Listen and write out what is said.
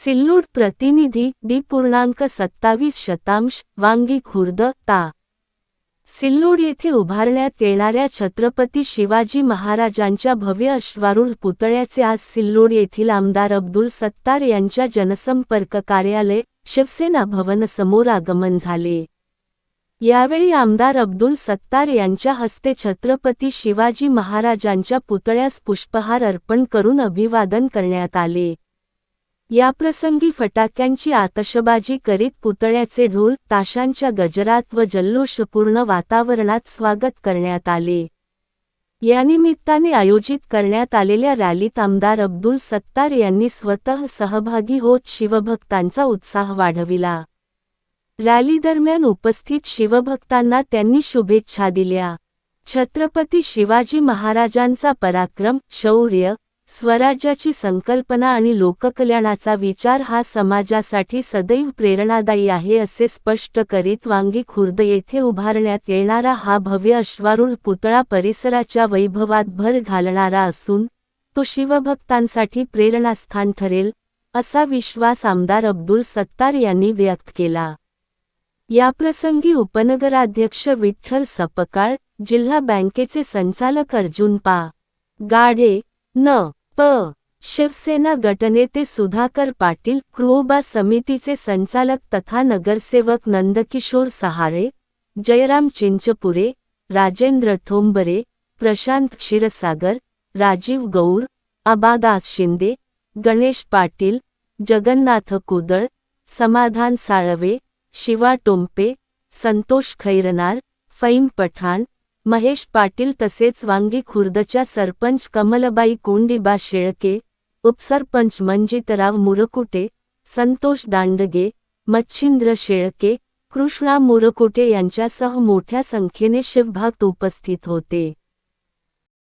सिल्लोड प्रतिनिधी D.27 वांगी खुर्द ता. सिल्लोड येथे उभारण्यात येणाऱ्या छत्रपती शिवाजी महाराजांच्या भव्य अश्वारूढ पुतळ्याचे आज सिल्लोड येथील आमदार अब्दुल सत्तार यांच्या जनसंपर्क कार्यालय शिवसेना भवन समोर आगमन झाले. यावेळी आमदार अब्दुल सत्तार यांच्या हस्ते छत्रपती शिवाजी महाराजांच्या पुतळ्यास पुष्पहार अर्पण करून अभिवादन करण्यात आले. याप्रसंगी फटाक्यांची आतषबाजी करीत पुतळ्याचे ढोल ताशांच्या गजरात व जल्लोषपूर्ण वातावरणात स्वागत करण्यात आले. यानिमित्ताने आयोजित करण्यात आलेल्या रॅलीत आमदार अब्दुल सत्तार यांनी स्वतः सहभागी होत शिवभक्तांचा उत्साह वाढविला. रॅली दरम्यान उपस्थित शिवभक्तांना त्यांनी शुभेच्छा दिल्या. छत्रपती शिवाजी महाराजांचा पराक्रम, शौर्य, स्वराज्याची संकल्पना आणि लोककल्याणाचा विचार हा समाजासाठी सदैव प्रेरणादायी आहे असे स्पष्ट करीत वांगी खुर्द येथे उभारण्यात येणारा हा भव्य अश्वारूढ पुतळा परिसराच्या वैभवात भर घालणारा असून तो शिवभक्तांसाठी प्रेरणास्थान ठरेल असा विश्वास आमदार अब्दुल सत्तार यांनी व्यक्त केला. याप्रसंगी उपनगराध्यक्ष विठ्ठल सपकाळ, जिल्हा बँकेचे संचालक अर्जुन पा. गाढे, न.प. शिवसेना गटनेते सुधाकर पाटील, क्रोबा समितीचे संचालक तथा नगरसेवक नंदकिशोर सहारे, जयराम चिंचपुरे, राजेंद्र ठोंबरे, प्रशांत क्षीरसागर, राजीव गौर, अबादास शिंदे, गणेश पाटील, जगन्नाथ कुदळ, समाधान साळवे, शिवा टोंपे, संतोष खैरनार, फईम पठाण, महेश पाटील तसेच वांगी खुर्दच्या सरपंच कमलबाई कोंडीबा शेळके, उपसरपंच मंजितराव मुरकुटे, संतोष दांडगे, मच्छिंद्र शेळके, कृष्णा मुरकुटे यांच्यासह मोठ्या संख्येने शिवभक्त उपस्थित होते.